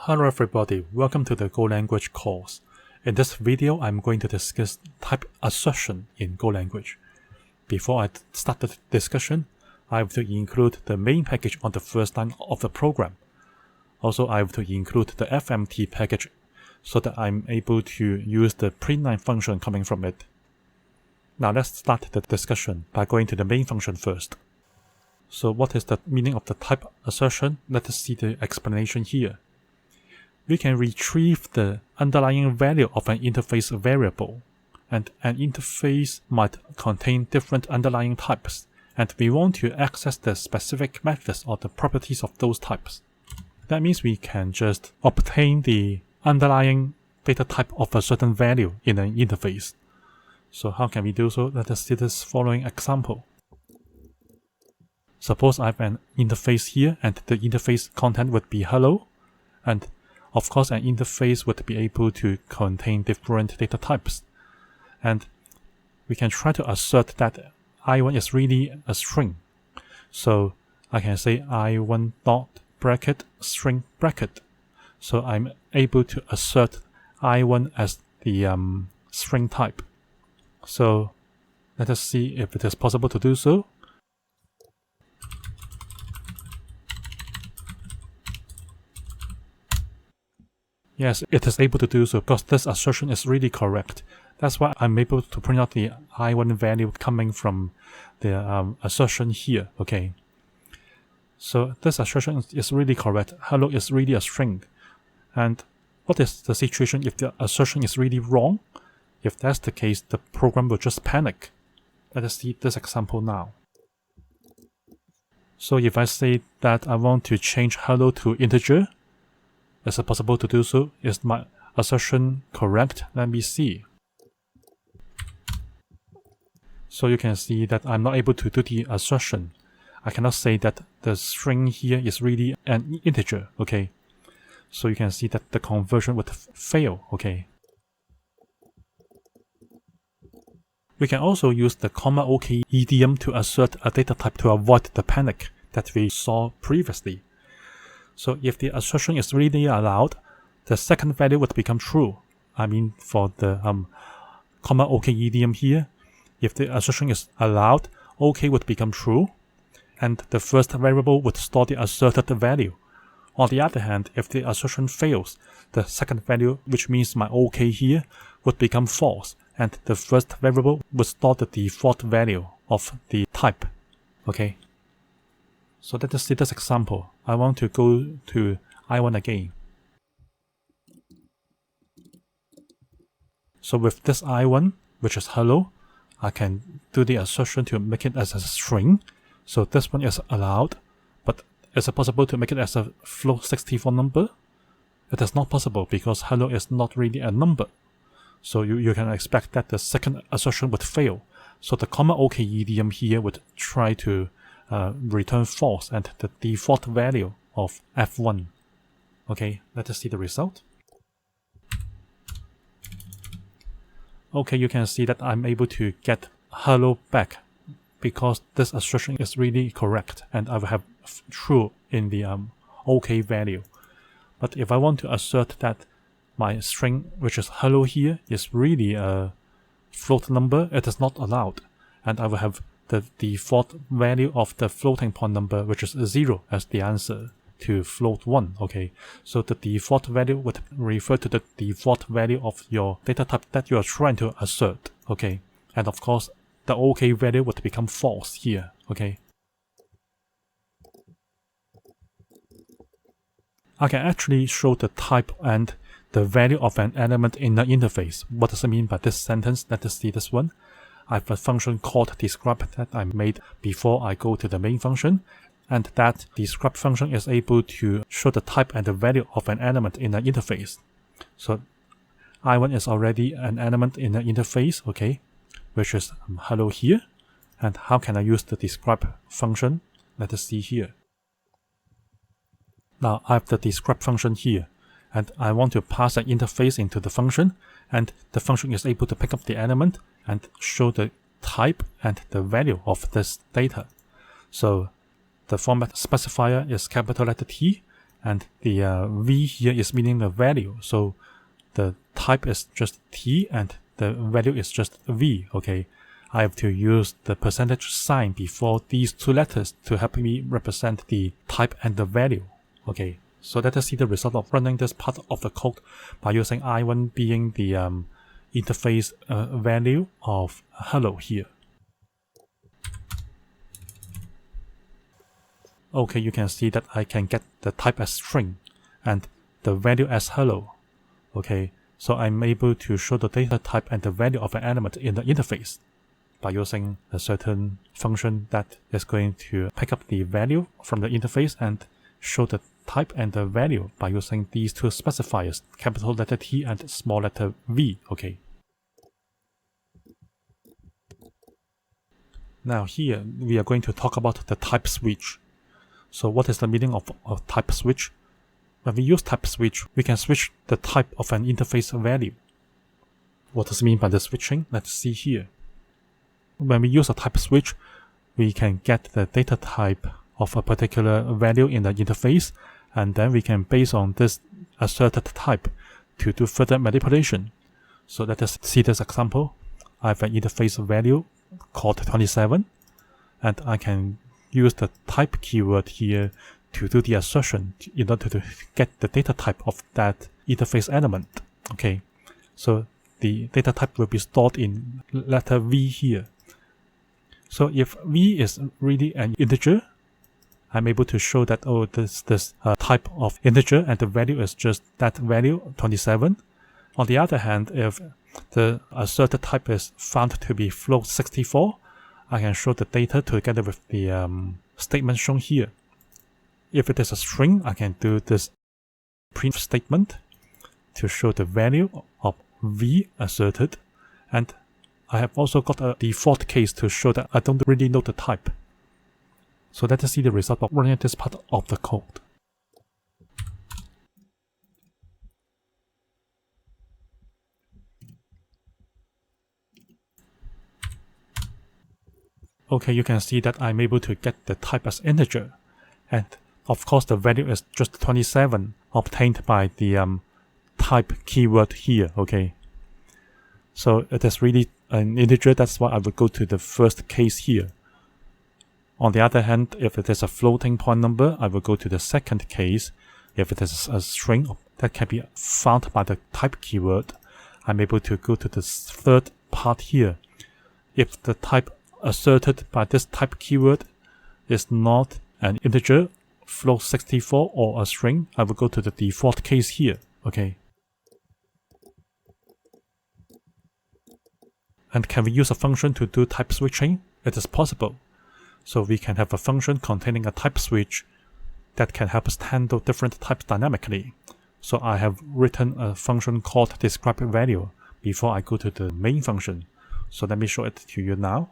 Hello everybody, welcome to the Go language course. In this video, I'm going to discuss type assertion in Go language. Before I start the discussion, I have to include the main package on the first line of the program. Also, I have to include the fmt package so that I'm able to use the printline function coming from it. Now let's start the discussion by going to the main function first. So what is the meaning of the type assertion? Let us see the explanation here. We can retrieve the underlying value of an interface variable, and an interface might contain different underlying types, and we want to access the specific methods or the properties of those types. That means we can just obtain the underlying data type of a certain value in an interface. So how can we do so? Let us see this following example. Suppose I have an interface here, and the interface content would be hello, and of course, an interface would be able to contain different data types. And we can try to assert that I1 is really a string. So I can say I1 dot bracket string bracket. So I'm able to assert I1 as the string type. So let us see if it is possible to do so. Yes, it is able to do so because this assertion is really correct. That's why I'm able to print out the I1 value coming from the assertion here, okay? So this assertion is really correct. Hello is really a string. And what is the situation if the assertion is really wrong? If that's the case, the program will just panic. Let us see this example now. So if I say that I want to change hello to integer, is it possible to do so? Is my assertion correct? Let me see. So you can see that I'm not able to do the assertion. I cannot say that the string here is really an integer, okay? So you can see that the conversion would fail, okay? We can also use the OK idiom to assert a data type to avoid the panic that we saw previously. So if the assertion is really allowed, the second value would become true. I mean, for the OK idiom here, if the assertion is allowed, OK would become true, and the first variable would store the asserted value. On the other hand, if the assertion fails, the second value, which means my OK here, would become false, and the first variable would store the default value of the type. Okay? So let us see this example. I want to go to I1 again. So with this I1, which is hello, I can do the assertion to make it as a string. So this one is allowed, but is it possible to make it as a float 64 number? It is not possible because hello is not really a number. So you can expect that the second assertion would fail. So the OK idiom here would try to return false and the default value of f1. Okay, let us see the result. Okay, you can see that I'm able to get hello back because this assertion is really correct and I will have true in the OK value. But if I want to assert that my string, which is hello here, is really a float number, it is not allowed, and I will have the default value of the floating point number, which is 0 as the answer to float 1, okay? So the default value would refer to the default value of your data type that you are trying to assert, okay? And of course, the OK value would become false here, okay? I can actually show the type and the value of an element in the interface. What does it mean by this sentence? Let us see this one. I have a function called describe that I made before I go to the main function, and that describe function is able to show the type and the value of an element in the interface. So I1 is already an element in the interface, okay, which is hello here. And how can I use the describe function? Let us see here. Now I have the describe function here, and I want to pass an interface into the function, and the function is able to pick up the element and show the type and the value of this data. So the format specifier is capital letter T, and the v here is meaning the value. So the type is just t and the value is just v. Okay, I have to use the percentage sign before these two letters to help me represent the type and the value. Okay, so let us see the result of running this part of the code by using I1 being the interface value of hello here. Okay, you can see that I can get the type as string and the value as hello. Okay, so I'm able to show the data type and the value of an element in the interface by using a certain function that is going to pick up the value from the interface and show the type and the value by using these two specifiers, capital letter T and small letter v. Okay. Now here we are going to talk about the type switch. So what is the meaning of type switch? When we use type switch, we can switch the type of an interface value. What does it mean by the switching? Let's see here. When we use a type switch, we can get the data type of a particular value in the interface, and then we can base on this asserted type to do further manipulation. So let us see this example. I have an interface value called 27, and I can use the type keyword here to do the assertion in order to get the data type of that interface element. Okay, so the data type will be stored in letter v here. So if v is really an integer, I'm able to show that, oh, this type of integer and the value is just that value 27. On the other hand, if the asserted type is found to be float 64, I can show the data together with the statement shown here. If it is a string, I can do this print statement to show the value of v asserted, and I have also got a default case to show that I don't really know the type. So let us see the result of running this part of the code. Okay, you can see that I'm able to get the type as integer, and of course the value is just 27 obtained by the type keyword here. Okay, so it is really an integer, that's why I will go to the first case here. On the other hand, if it is a floating point number, I will go to the second case. If it is a string that can be found by the type keyword, I'm able to go to the third part here. If the type asserted by this type keyword is not an integer, float 64 or a string, I will go to the default case here. Okay. And can we use a function to do type switching? It is possible. So we can have a function containing a type switch that can help us handle different types dynamically. So I have written a function called describeValue before I go to the main function. So let me show it to you now.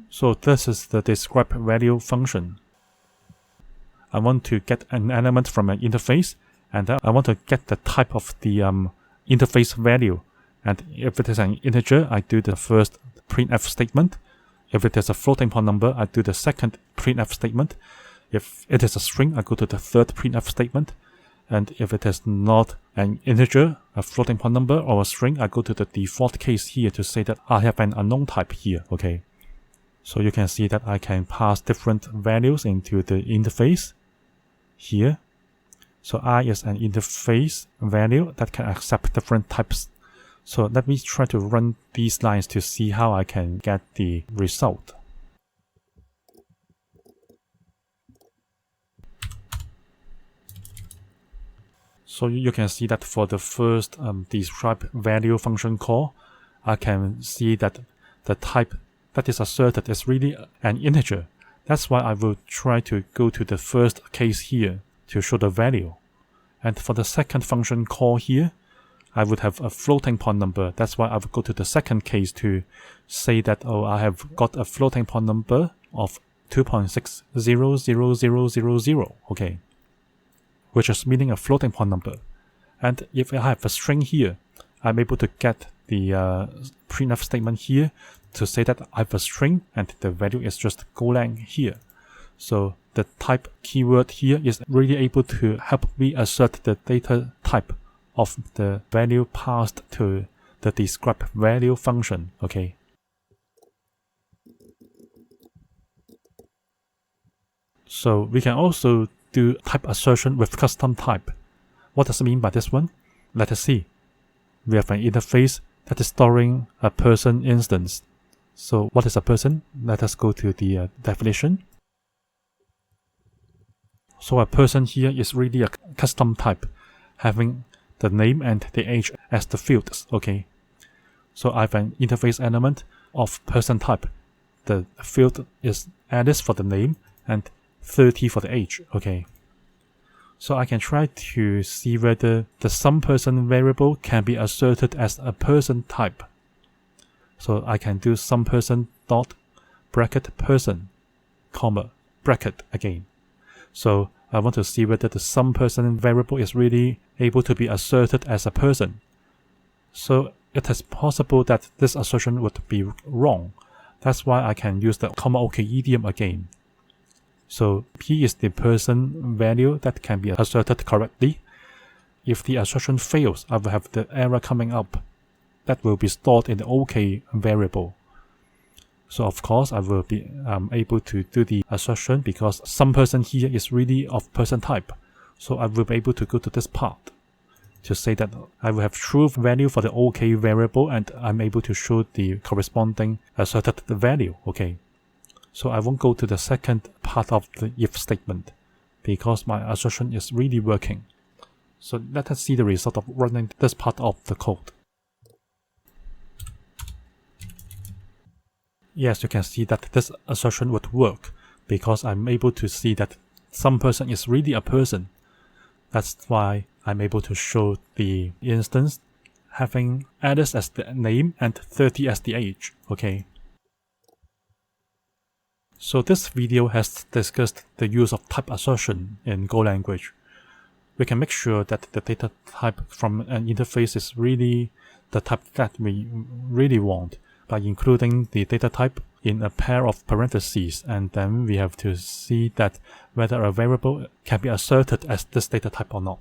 So this is the describeValue function. I want to get an element from an interface, and then I want to get the type of the interface value. And if it is an integer, I do the first printf statement. If it is a floating point number, I do the second printf statement. If it is a string, I go to the third printf statement. And if it is not an integer, a floating point number, or a string, I go to the default case here to say that I have an unknown type here. Okay. So you can see that I can pass different values into the interface here. So I is an interface value that can accept different types. So let me try to run these lines to see how I can get the result. So you can see that for the first describeValue function call, I can see that the type that is asserted is really an integer. That's why I will try to go to the first case here to show the value. And for the second function call here, I would have a floating point number. That's why I would go to the second case to say that, oh, I have got a floating point number of 2.6000000, okay, which is meaning a floating point number. And if I have a string here, I'm able to get the printf statement here to say that I have a string and the value is just golang here. So the type keyword here is really able to help me assert the data type of the value passed to the describe value function. Okay. So we can also do type assertion with custom type. What does it mean by this one? Let us see. We have an interface that is storing a person instance. So what is a person? Let us go to the definition. So a person here is really a custom type, having the name and the age as the fields. Okay. So I have an interface element of person type. The field is Alice for the name and 30 for the age. Okay. So I can try to see whether the SomePerson variable can be asserted as a person type. So I can do SomePerson dot bracket person, comma, bracket again. So I want to see whether the SomePerson variable is really able to be asserted as a person. So it is possible that this assertion would be wrong. That's why I can use the comma OK idiom again. So P is the person value that can be asserted correctly. If the assertion fails, I will have the error coming up. That will be stored in the OK variable. So of course I will be able to do the assertion because SomePerson here is really of person type. So I will be able to go to this part to say that I will have true value for the OK variable and I'm able to show the corresponding asserted value. Okay. So I won't go to the second part of the if statement because my assertion is really working. So let us see the result of running this part of the code. Yes, you can see that this assertion would work because I'm able to see that SomePerson is really a person. That's why I'm able to show the instance having Alice as the name and 30 as the age. Okay. So this video has discussed the use of type assertion in Go language. We can make sure that the data type from an interface is really the type that we really want by including the data type in a pair of parentheses, and then we have to see that whether a variable can be asserted as this data type or not.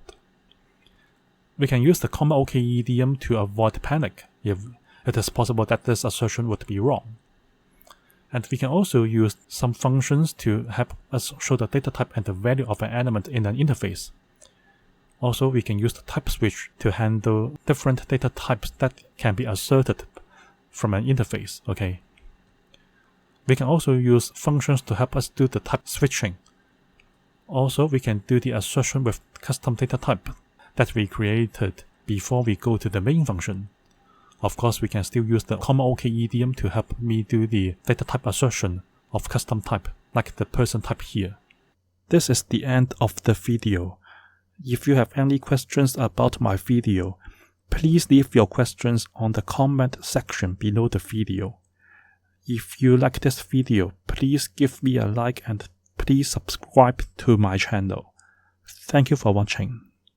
We can use the comma OK idiom to avoid panic if it is possible that this assertion would be wrong. And we can also use some functions to help us show the data type and the value of an element in an interface. Also, we can use the type switch to handle different data types that can be asserted from an interface. Okay. We can also use functions to help us do the type switching. Also, we can do the assertion with custom data type that we created before we go to the main function. Of course, we can still use the comma OK idiom to help me do the data type assertion of custom type, like the person type here. This is the end of the video. If you have any questions about my video, please leave your questions on the comment section below the video. If you like this video, please give me a like and please subscribe to my channel. Thank you for watching.